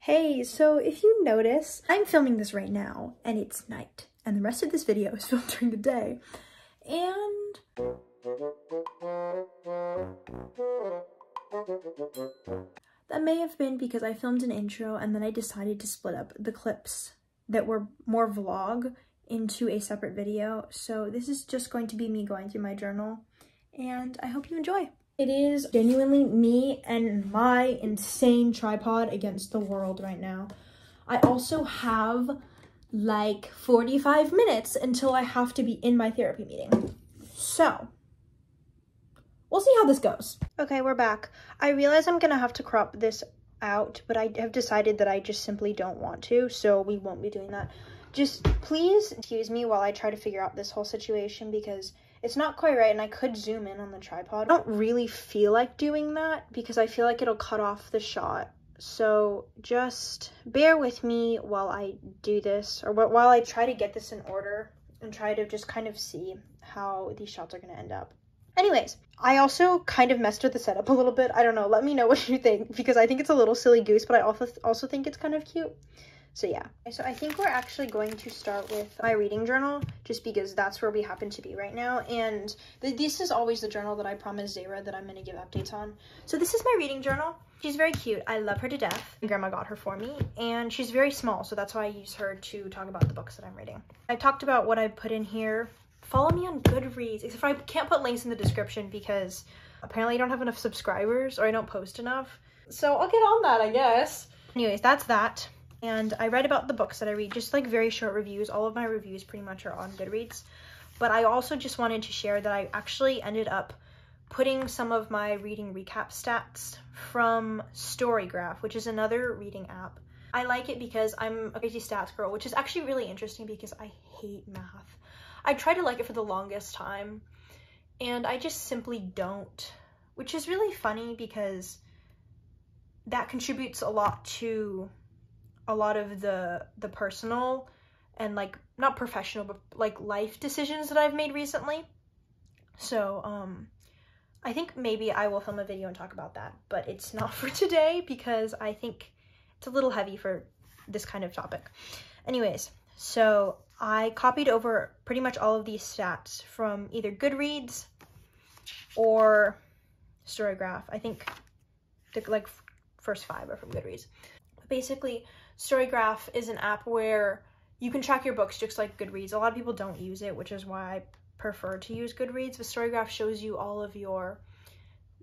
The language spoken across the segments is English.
Hey, so if you notice, I'm filming this right now and it's night, and the rest of this video is filmed during the day. And that may have been because I filmed an intro and then I decided to split up the clips that were more vlog into a separate video. So this is just going to be me going through my journal, and I hope you enjoy. It is genuinely me and my insane tripod against the world right now. I also have like 45 minutes until I have to be in my therapy meeting. So we'll see how this goes. Okay, we're back. I realize I'm gonna have to crop this out, but I have decided that I just simply don't want to, so we won't be doing that. Just please excuse me while I try to figure out this whole situation, because it's not quite right and I could zoom in on the tripod. I don't really feel like doing that because I feel like it'll cut off the shot. So just bear with me while I do this, or while I try to get this in order and try to just kind of see how these shots are going to end up. Anyways, I also kind of messed with the setup a little bit. I don't know. Let me know what you think, because I think it's a little silly goose, but I also think it's kind of cute. So yeah, so I think we're actually going to start with my reading journal, just because that's where we happen to be right now. And this is always the journal that I promised Zara that I'm going to give updates on. So this is my reading journal. She's very cute. I love her to death. Grandma got her for me, and she's very small, so that's why I use her to talk about the books that I'm reading. I talked about what I put in here. Follow me on Goodreads, except for I can't put links in the description because apparently I don't have enough subscribers, or I don't post enough. So I'll get on that, I guess. Anyways, that's that. And I read about the books that I read, just like very short reviews. All of my reviews pretty much are on Goodreads. But I also just wanted to share that I actually ended up putting some of my reading recap stats from Storygraph, which is another reading app. I like it because I'm a crazy stats girl, which is actually really interesting because I hate math. I tried to like it for the longest time, and I just simply don't, which is really funny because that contributes a lot to a lot of the personal and like not professional but like life decisions that I've made recently. So I think maybe I will film a video and talk about that, but it's not for today because I think it's a little heavy for this kind of topic. Anyways, so I copied over pretty much all of these stats from either Goodreads or Storygraph. I think the like first 5 are from Goodreads. But basically, Storygraph is an app where you can track your books just like Goodreads. A lot of people don't use it, which is why I prefer to use Goodreads. But Storygraph shows you all of your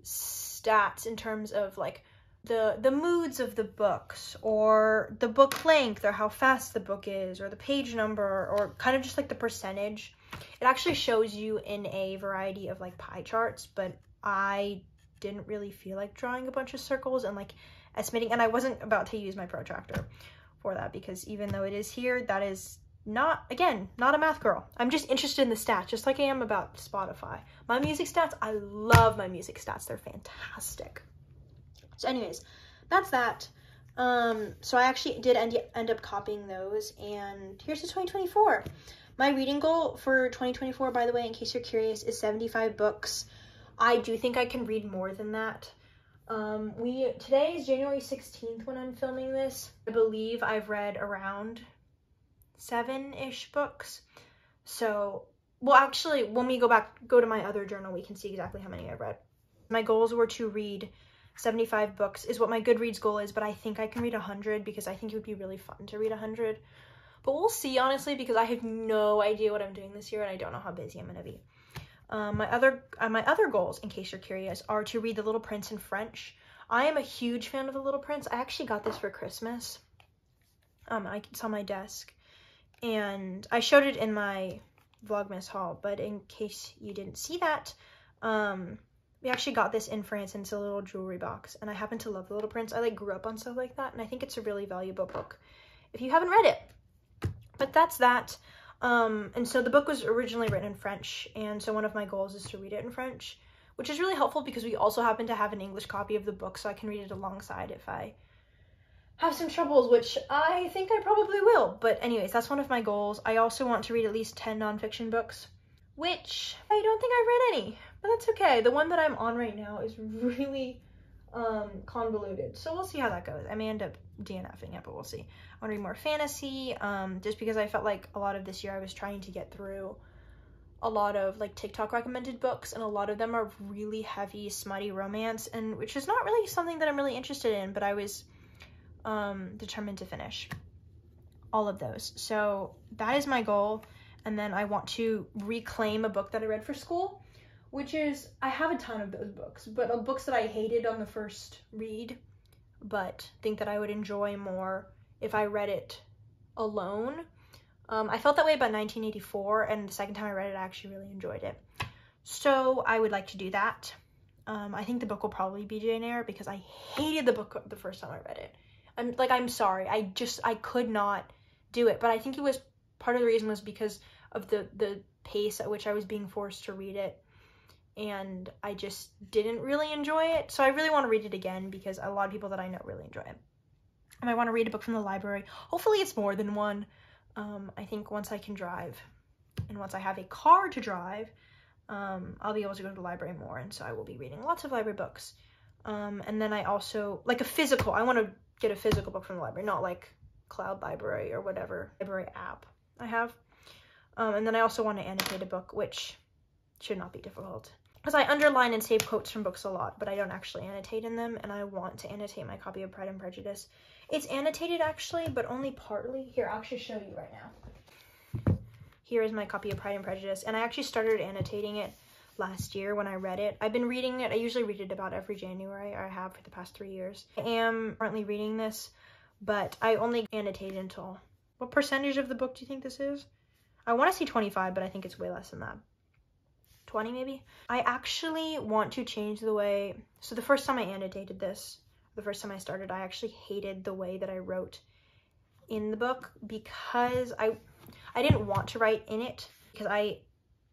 stats in terms of like the moods of the books, or the book length, or how fast the book is, or the page number, or kind of just like the percentage. It actually shows you in a variety of like pie charts, but I didn't really feel like drawing a bunch of circles and like estimating, and I wasn't about to use my protractor for that because even though it is here, that is not, again, not a math girl. I'm just interested in the stats, just like I am about Spotify. My music stats, I love my music stats. They're fantastic. So anyways, that's that. So I actually did end up copying those, and here's the 2024. My reading goal for 2024, by the way, in case you're curious, is 75 books. I do think I can read more than that. Today is January 16th when I'm filming this. I believe I've read around 7-ish books. So, well, actually, when we go to my other journal, we can see exactly how many I've read. My goals were to read 75 books is what my Goodreads goal is, but I think I can read 100 because I think it would be really fun to read 100. But we'll see, honestly, because I have no idea what I'm doing this year and I don't know how busy I'm going to be. My other goals, in case you're curious, are to read The Little Prince in French. I am a huge fan of The Little Prince. I actually got this for Christmas. It's on my desk, and I showed it in my Vlogmas haul, but in case you didn't see that, we actually got this in France, and it's a little jewelry box, and I happen to love The Little Prince. I like grew up on stuff like that, and I think it's a really valuable book if you haven't read it. But that's that. And so the book was originally written in French, and so one of my goals is to read it in French, which is really helpful because we also happen to have an English copy of the book, so I can read it alongside if I have some troubles, which I think I probably will. But anyways, that's one of my goals. I also want to read at least 10 nonfiction books, which I don't think I've read any, but that's okay. The one that I'm on right now is really convoluted. So we'll see how that goes. I may end up DNFing it, but we'll see. I want to read more fantasy, just because I felt like a lot of this year I was trying to get through a lot of like TikTok recommended books, and a lot of them are really heavy, smutty romance, and which is not really something that I'm really interested in, but I was determined to finish all of those. So that is my goal. And then I want to reclaim a book that I read for school, which is, I have a ton of those books, but books that I hated on the first read, but think that I would enjoy more if I read it alone. I felt that way about 1984, and the second time I read it, I actually really enjoyed it. So I would like to do that. I think the book will probably be Jane Eyre, because I hated the book the first time I read it. I'm sorry, I could not do it, but I think it was, part of the reason was because of the pace at which I was being forced to read it, and I just didn't really enjoy it. So I really want to read it again, because a lot of people that I know really enjoy it. And I want to read a book from the library. Hopefully it's more than one. I think once I can drive, and once I have a car to drive, I'll be able to go to the library more, and so I will be reading lots of library books. And then I also, like I want to get a physical book from the library, not like Cloud Library or whatever library app I have. And then I also want to annotate a book, which should not be difficult, because I underline and save quotes from books a lot, but I don't actually annotate in them, and I want to annotate my copy of Pride and Prejudice. It's annotated actually, but only partly. Here, I'll actually show you right now. Here is my copy of Pride and Prejudice, and I actually started annotating it last year when I read it. I've been reading it. I usually read it about every January. I have for the past 3 years. I am currently reading this, but I only annotate until, what percentage of the book do you think this is? I want to say 25, but I think it's way less than that. 20 maybe? I actually want to change the way, so the first time I annotated this, the first time I started, I actually hated the way that I wrote in the book, because I didn't want to write in it, because I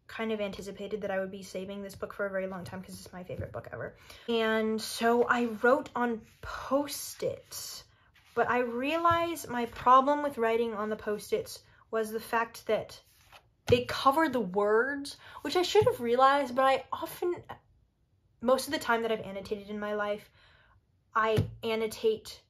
kind of anticipated that I would be saving this book for a very long time, because it's my favorite book ever. And so I wrote on Post-its, but I realized my problem with writing on the Post-its was the fact that they covered the words, which I should have realized, but I often, most of the time that I've annotated in my life, I annotate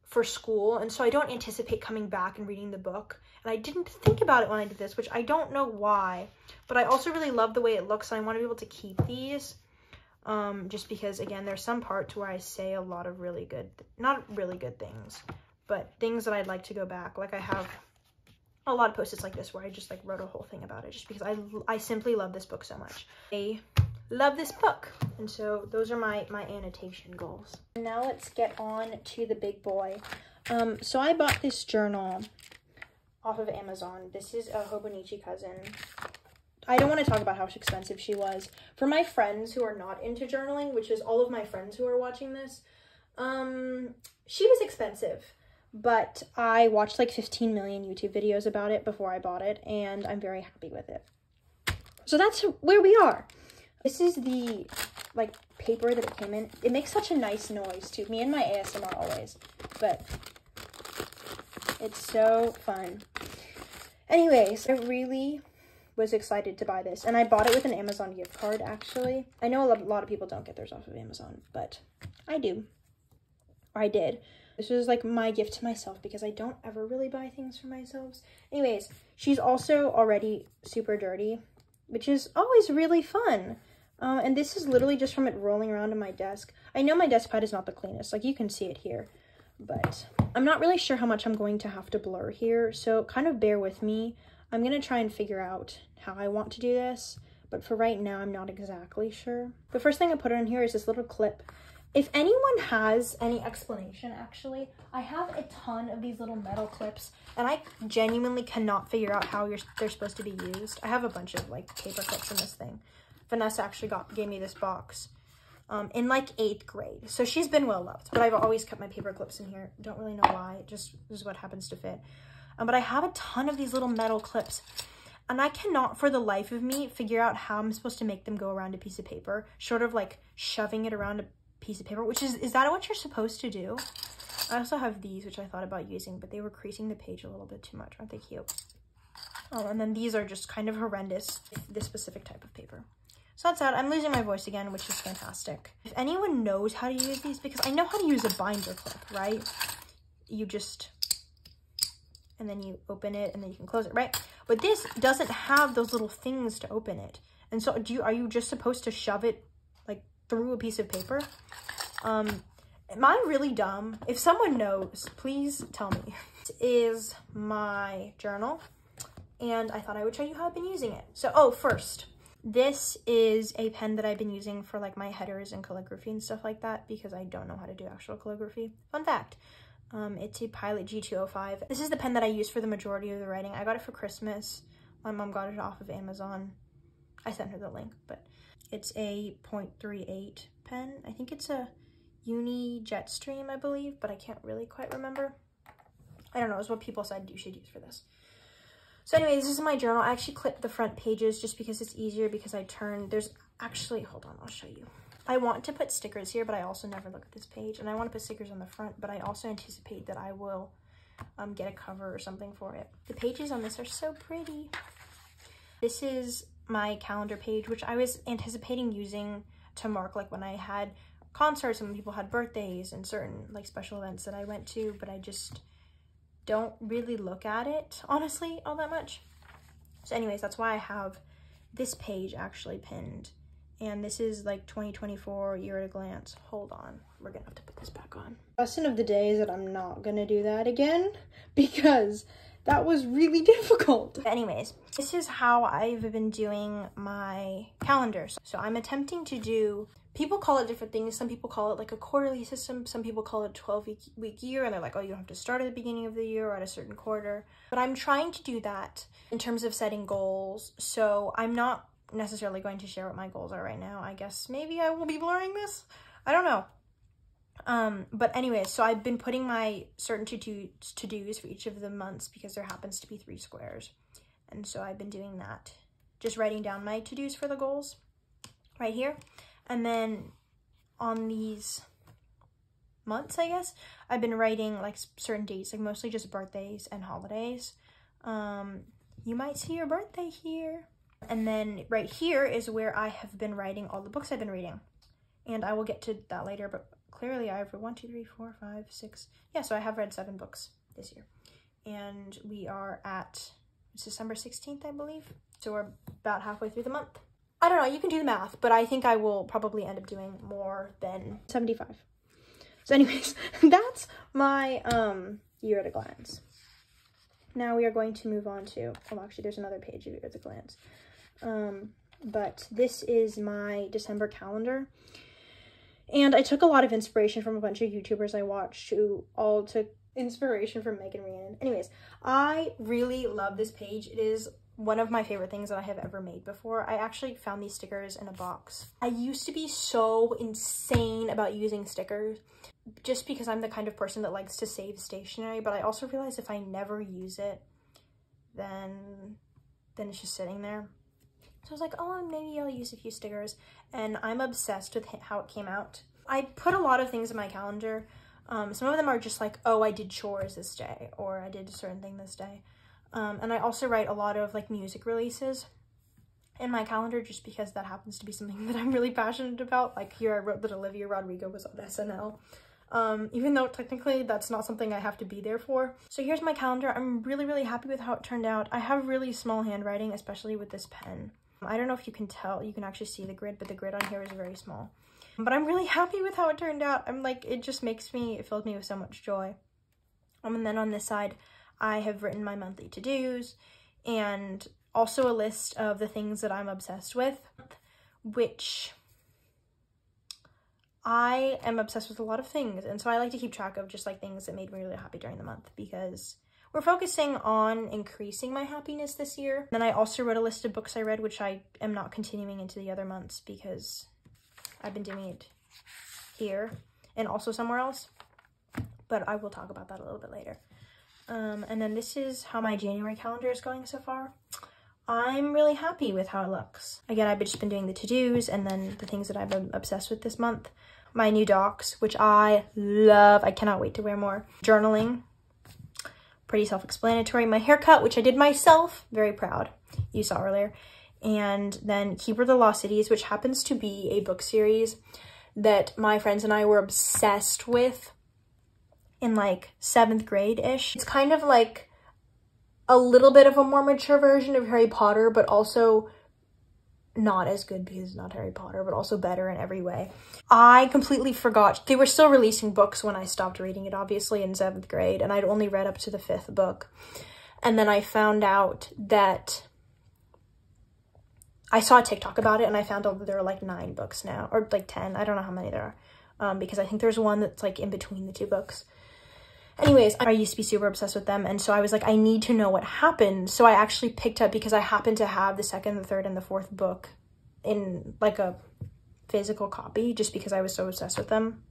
for school, and so I don't anticipate coming back and reading the book. And I didn't think about it when I did this, which I don't know why, but I also really love the way it looks, and I want to be able to keep these, just because, again, there's some parts where I say a lot of really good, not really good things, but things that I'd like to go back. Like I have a lot of Post-its like this where I just like wrote a whole thing about it, just because I simply love this book so much. I love this book, and so those are my annotation goals. Now let's get on to the big boy. So I bought this journal off of Amazon. This is a Hobonichi Cousin. I don't want to talk about how expensive she was. For my friends who are not into journaling, which is all of my friends who are watching this, she was expensive, but I watched like 15 million YouTube videos about it before I bought it, and I'm very happy with it. So that's where we are. This is the like paper that it came in. It makes such a nice noise too. Me and my ASMR always, but it's so fun. Anyways, I really was excited to buy this, and I bought it with an Amazon gift card actually. I know a lot of people don't get theirs off of Amazon, but I do. Or I did. This was like my gift to myself, because I don't ever really buy things for myself. Anyways, she's also already super dirty, which is always really fun. And this is literally just from it rolling around on my desk. I know my desk pad is not the cleanest, like you can see it here, but I'm not really sure how much I'm going to have to blur here, so kind of bear with me. I'm gonna try and figure out how I want to do this, but for right now, I'm not exactly sure. The first thing I put on here is this little clip. If anyone has any explanation, actually, I have a ton of these little metal clips, and I genuinely cannot figure out how they're supposed to be used. I have a bunch of like paper clips in this thing. Vanessa actually gave me this box in like 8th grade, so she's been well loved, but I've always kept my paper clips in here. Don't really know why, it just is what happens to fit. But I have a ton of these little metal clips, and I cannot for the life of me figure out how I'm supposed to make them go around a piece of paper, short of like shoving it around a piece of paper, which is that what you're supposed to do? I also have these, which I thought about using, but they were creasing the page a little bit too much. Aren't they cute? Oh, and then these are just kind of horrendous, this specific type of paper. So that's that. I'm losing my voice again, which is fantastic. If anyone knows how to use these, because I know how to use a binder clip, right? You just, and then you open it and then you can close it, right? But this doesn't have those little things to open it. And so are you just supposed to shove it like through a piece of paper? Am I really dumb? If someone knows, please tell me. This is my journal, and I thought I would show you how I've been using it. So, oh, first, this is a pen that I've been using for like my headers and calligraphy and stuff like that, because I don't know how to do actual calligraphy. Fun fact. It's a Pilot G205. This is the pen that I use for the majority of the writing. I got it for Christmas. My mom got it off of Amazon. I sent her the link, but it's a 0.38 pen. I think it's a Uni Jetstream, I believe, but I can't really quite remember. I don't know, it's what people said you should use for this. So anyway, this is my journal. I actually clipped the front pages just because it's easier, because I turned, there's actually, hold on, I'll show you. I want to put stickers here, but I also never look at this page, and I want to put stickers on the front, but I also anticipate that I will get a cover or something for it. The pages on this are so pretty. This is my calendar page, which I was anticipating using to mark like when I had concerts and when people had birthdays and certain like special events that I went to, but I just don't really look at it, honestly, all that much. So anyways, that's why I have this page actually pinned. And this is like 2024 year at a glance. Hold on, we're gonna have to put this back on. Lesson of the day is that I'm not gonna do that again, because that was really difficult. Anyways, this is how I've been doing my calendar. So I'm attempting to do, people call it different things. Some people call it like a quarterly system. Some people call it a 12-week year, and they're like, oh, you don't have to start at the beginning of the year or at a certain quarter. But I'm trying to do that in terms of setting goals. So I'm not necessarily going to share what my goals are right now. I guess maybe I will be blurring this. I don't know. But anyways, so I've been putting my certain to-dos for each of the months, because there happens to be 3 squares. And so I've been doing that. Just writing down my to-dos for the goals right here. And then on these months, I guess, I've been writing like certain dates, like mostly just birthdays and holidays. You might see your birthday here. And then right here is where I have been writing all the books I've been reading. And I will get to that later, but clearly I have 1, 2, 3, 4, 5, 6. Yeah, so I have read 7 books this year. And we are at, it's December 16th, I believe. So we're about halfway through the month. I don't know, you can do the math, but I think I will probably end up doing more than 75. So anyways, that's my year at a glance. Now we are going to move on to, oh, actually there's another page of year at a glance. But this is my December calendar. And I took a lot of inspiration from a bunch of YouTubers I watched who all took inspiration from Megan Rhiannon. Anyways, I really love this page. It is one of my favorite things that I have ever made before. I actually found these stickers in a box. I used to be so insane about using stickers just because I'm the kind of person that likes to save stationery, but I also realized if I never use it, then it's just sitting there. So I was like, oh, maybe I'll use a few stickers, and I'm obsessed with how it came out. I put a lot of things in my calendar. Some of them are just like, oh, I did chores this day, or I did a certain thing this day. And I also write a lot of like music releases in my calendar just because that happens to be something that I'm really passionate about. Like here I wrote that Olivia Rodrigo was on SNL. Even though technically that's not something I have to be there for. So here's my calendar. I'm really, really happy with how it turned out. I have really small handwriting, especially with this pen. I don't know if you can tell, you can actually see the grid, but the grid on here is very small. But I'm really happy with how it turned out. I'm like, it just makes me, it fills me with so much joy. And then on this side, I have written my monthly to-dos and also a list of the things that I'm obsessed with, which I am obsessed with a lot of things. And so I like to keep track of just like things that made me really happy during the month, because we're focusing on increasing my happiness this year. Then I also wrote a list of books I read, which I am not continuing into the other months because I've been doing it here and also somewhere else. But I will talk about that a little bit later. And then this is how my January calendar is going so far. I'm really happy with how it looks. Again, I've just been doing the to-dos and then the things that I've been obsessed with this month. My new docs, which I love. I cannot wait to wear more. Journaling. Pretty self-explanatory. My haircut, which I did myself, very proud, you saw earlier, and then Keeper of the Lost Cities, which happens to be a book series that my friends and I were obsessed with in like 7th grade-ish. It's kind of like a little bit of a more mature version of Harry Potter, but also not as good because it's not Harry Potter, but also better in every way. I completely forgot. They were still releasing books when I stopped reading it, obviously, in 7th grade, and I'd only read up to the 5th book. And then I found out that I saw a TikTok about it, and I found out that there are like 9 books now, or like 10. I don't know how many there are, because I think there's one that's like in between the 2 books. Anyways, I used to be super obsessed with them, and so I was like, I need to know what happened. So I actually picked up, because I happened to have the 2nd, the 3rd, and the 4th book in like a physical copy, just because I was so obsessed with them.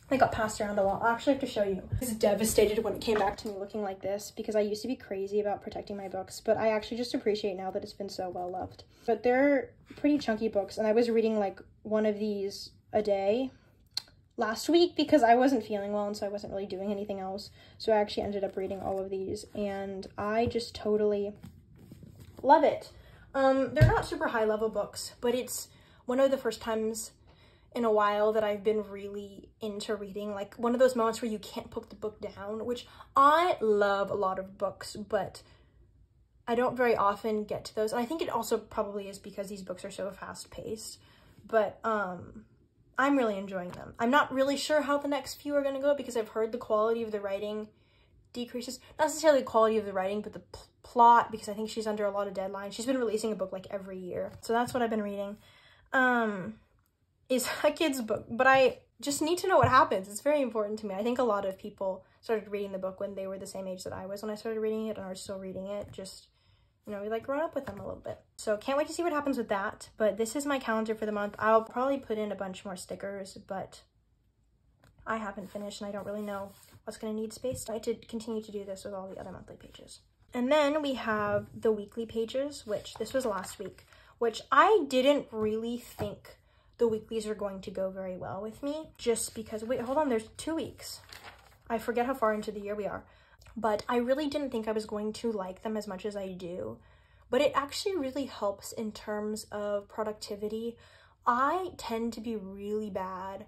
They got passed around a lot. I'll actually have to show you. I was devastated when it came back to me looking like this, because I used to be crazy about protecting my books, but I actually just appreciate now that it's been so well loved. But they're pretty chunky books, and I was reading like one of these a day last week because I wasn't feeling well, and so I wasn't really doing anything else. So I actually ended up reading all of these, and I just totally love it. They're not super high level books, but it's one of the first times in a while that I've been really into reading, like one of those moments where you can't put the book down, which I love a lot of books, but I don't very often get to those. And I think it also probably is because these books are so fast paced, but I'm really enjoying them. I'm not really sure how the next few are going to go, because I've heard the quality of the writing decreases. Not necessarily the quality of the writing, but the plot, because I think she's under a lot of deadlines. She's been releasing a book like every year. So that's what I've been reading. Is a kid's book, but I just need to know what happens. It's very important to me. I think a lot of people started reading the book when they were the same age that I was when I started reading it, and are still reading it. Just, you know, we like grown up with them a little bit. So can't wait to see what happens with that. But this is my calendar for the month. I'll probably put in a bunch more stickers, but I haven't finished, and I don't really know what's going to need space. I had to continue to do this with all the other monthly pages. And then we have the weekly pages, which this was last week, which I didn't really think the weeklies are going to go very well with me, just because, wait, hold on, there's 2 weeks. I forget how far into the year we are, but I really didn't think I was going to like them as much as I do. But it actually really helps in terms of productivity. I tend to be really bad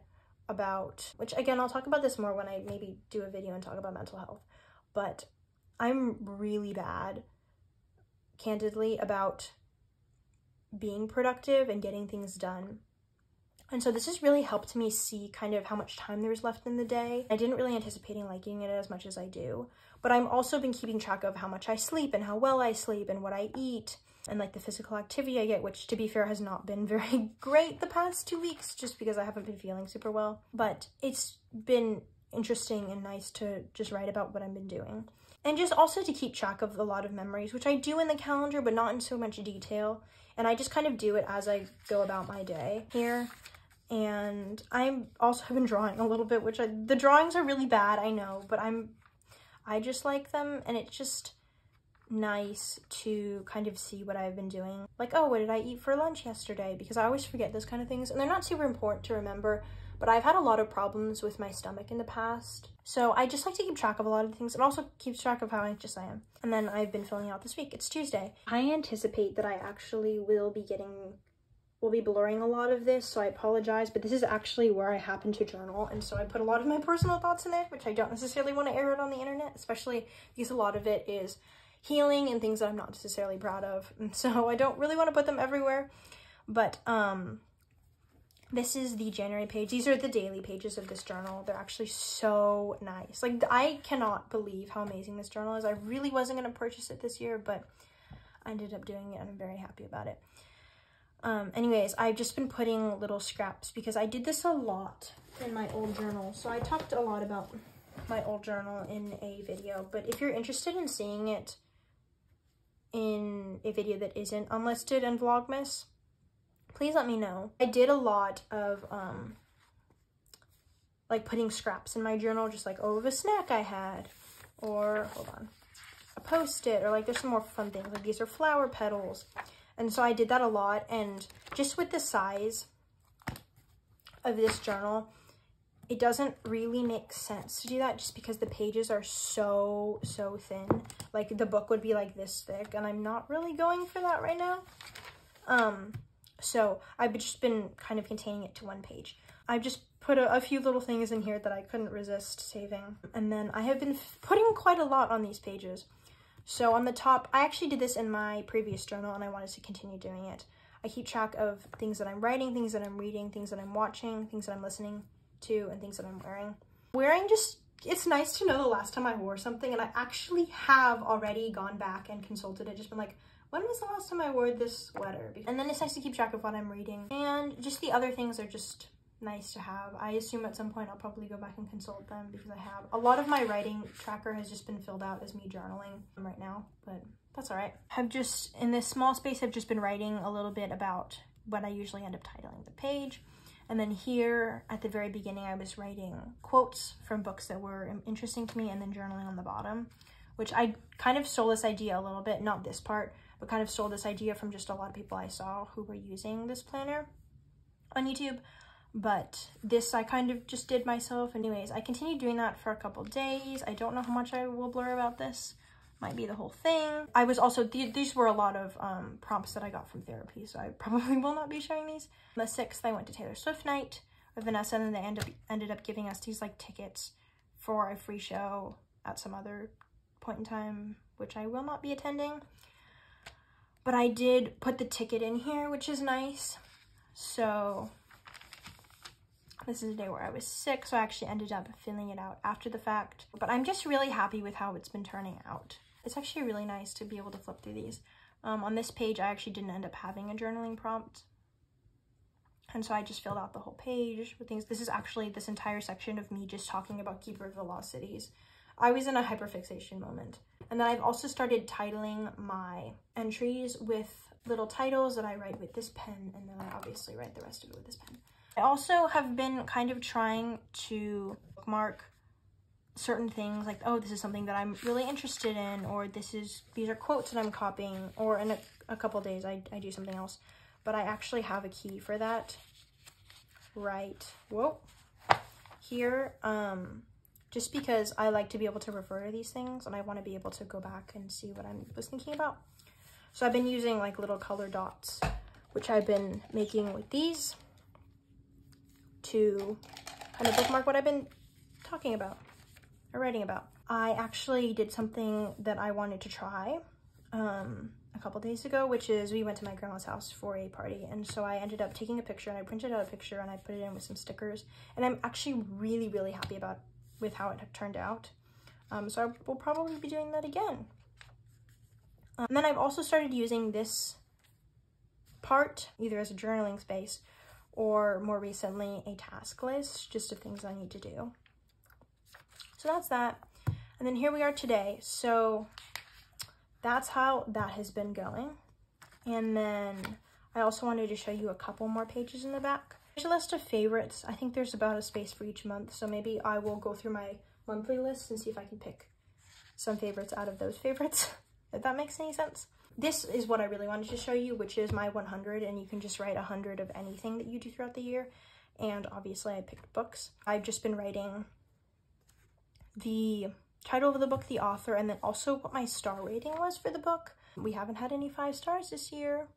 about, which again, I'll talk about this more when I maybe do a video and talk about mental health, but I'm really bad, candidly, about being productive and getting things done. And so this has really helped me see kind of how much time there's left in the day. I didn't really anticipate liking it as much as I do, but I've also been keeping track of how much I sleep and how well I sleep and what I eat and like the physical activity I get, which to be fair has not been very great the past 2 weeks just because I haven't been feeling super well. But it's been interesting and nice to just write about what I've been doing. And just also to keep track of a lot of memories, which I do in the calendar, but not in so much detail. And I just kind of do it as I go about my day here. And I also have been drawing a little bit, which the drawings are really bad, I know, but I just like them, and it's just nice to kind of see what I've been doing. Like, oh, what did I eat for lunch yesterday? Because I always forget those kind of things, and they're not super important to remember, but I've had a lot of problems with my stomach in the past. So I just like to keep track of a lot of things, and also keeps track of how anxious I am. And then I've been filling out this week. It's Tuesday. I anticipate that I actually will be blurring a lot of this, so I apologize, but this is actually where I happen to journal, and so I put a lot of my personal thoughts in there, which I don't necessarily want to air out on the internet, especially because a lot of it is healing and things that I'm not necessarily proud of, and so I don't really want to put them everywhere. But this is the January page. These are the daily pages of this journal. They're actually so nice. Like, I cannot believe how amazing this journal is. I really wasn't going to purchase it this year, but I ended up doing it, and I'm very happy about it. Anyways, I've just been putting little scraps because I did this a lot in my old journal. So I talked a lot about my old journal in a video, but if you're interested in seeing it in a video that isn't unlisted and Vlogmas, please let me know. I did a lot of, like putting scraps in my journal, just like, oh, of a snack I had, or, hold on, a Post-it, or like there's some more fun things, like these are flower petals. And so I did that a lot, and just with the size of this journal, it doesn't really make sense to do that just because the pages are so thin. Like, the book would be like this thick, and I'm not really going for that right now. So I've just been kind of containing it to one page. I've just put a few little things in here that I couldn't resist saving. And then I have been putting quite a lot on these pages. So on the top, I actually did this in my previous journal and I wanted to continue doing it. I keep track of things that I'm writing, things that I'm reading, things that I'm watching, things that I'm listening to, and things that I'm wearing. Wearing just, it's nice to know the last time I wore something, and I actually have already gone back and consulted it, just been like, when was the last time I wore this sweater? And then it's nice to keep track of what I'm reading. And just the other things are just nice to have. I assume at some point I'll probably go back and consult them because I have. A lot of my writing tracker has just been filled out as me journaling right now, but that's all right. I've just, in this small space, I've just been writing a little bit about what I usually end up titling the page. And then here at the very beginning, I was writing quotes from books that were interesting to me and then journaling on the bottom, which I kind of stole this idea a little bit, not this part, but kind of stole this idea from just a lot of people I saw who were using this planner on YouTube. But this I kind of just did myself. Anyways, I continued doing that for a couple days. I don't know how much I will blur about this. Might be the whole thing. I was also, these were a lot of prompts that I got from therapy, so I probably will not be sharing these. On the 6th, I went to Taylor Swift night with Vanessa, and then they ended up giving us these like tickets for a free show at some other point in time, which I will not be attending. But I did put the ticket in here, which is nice. So this is a day where I was sick, so I actually ended up filling it out after the fact. But I'm just really happy with how it's been turning out. It's actually really nice to be able to flip through these. On this page, I actually didn't end up having a journaling prompt. And so I just filled out the whole page with things. This is actually this entire section of me just talking about Keeper of the Lost Cities. I was in a hyperfixation moment. And then I've also started titling my entries with little titles that I write with this pen, and then I obviously write the rest of it with this pen. I also have been kind of trying to bookmark certain things, like, oh, this is something that I'm really interested in, or these are quotes that I'm copying, or in a couple days I do something else. But I actually have a key for that right here, just because I like to be able to refer to these things, and I want to be able to go back and see what I was thinking about. So I've been using like little color dots, which I've been making with these to kind of bookmark what I've been talking about or writing about. I actually did something that I wanted to try a couple days ago, which is we went to my grandma's house for a party, and so I ended up taking a picture, and I printed out a picture and I put it in with some stickers, and I'm actually really, really happy with how it turned out. So I will probably be doing that again. And then I've also started using this part either as a journaling space or more recently a task list, just of things I need to do. So that's that. And then here we are today. So that's how that has been going. And then I also wanted to show you a couple more pages in the back. There's a list of favorites. I think there's about a space for each month. So maybe I will go through my monthly list and see if I can pick some favorites out of those favorites, if that makes any sense. This is what I really wanted to show you, which is my 100, and you can just write 100 of anything that you do throughout the year. And obviously I picked books. I've just been writing the title of the book, the author, and then also what my star rating was for the book. We haven't had any 5 stars this year.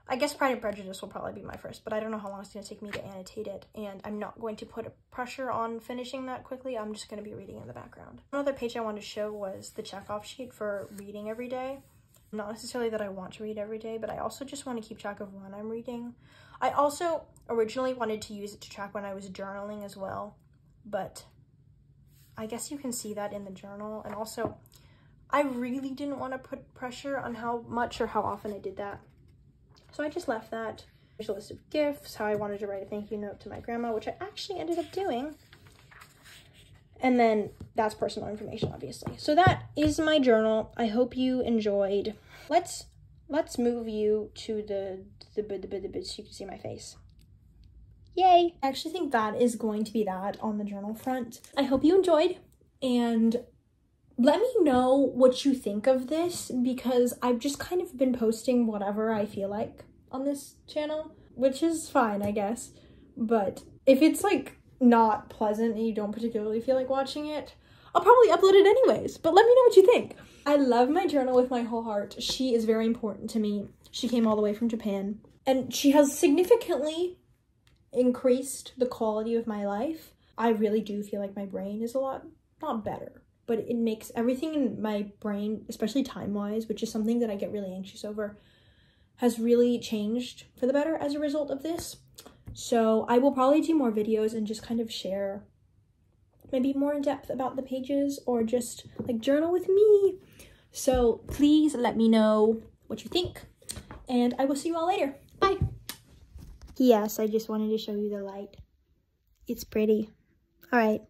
I guess Pride and Prejudice will probably be my first, but I don't know how long it's going to take me to annotate it, and I'm not going to put a pressure on finishing that quickly. I'm just going to be reading in the background. Another page I wanted to show was the checkoff sheet for reading every day. Not necessarily that I want to read every day, but I also just want to keep track of when I'm reading. I also originally wanted to use it to track when I was journaling as well, but I guess you can see that in the journal. And also, I really didn't want to put pressure on how much or how often I did that. So I just left that. There's a list of gifts, how I wanted to write a thank you note to my grandma, which I actually ended up doing. And then that's personal information, obviously. So that is my journal. I hope you enjoyed. Let's move you to the so you can see my face. Yay! I actually think that is going to be that on the journal front. I hope you enjoyed, and let me know what you think of this, because I've just kind of been posting whatever I feel like on this channel, which is fine, I guess. But if it's like not pleasant and you don't particularly feel like watching it, I'll probably upload it anyways, but let me know what you think. I love my journal with my whole heart. She is very important to me. She came all the way from Japan, and she has significantly increased the quality of my life. I really do feel like my brain is a lot, not better, but it makes everything in my brain, especially time-wise, which is something that I get really anxious over, has really changed for the better as a result of this. So I will probably do more videos and just kind of share maybe more in depth about the pages, or just like journal with me. So please let me know what you think, and I will see you all later. Bye. Yes, I just wanted to show you the light. It's pretty. All right.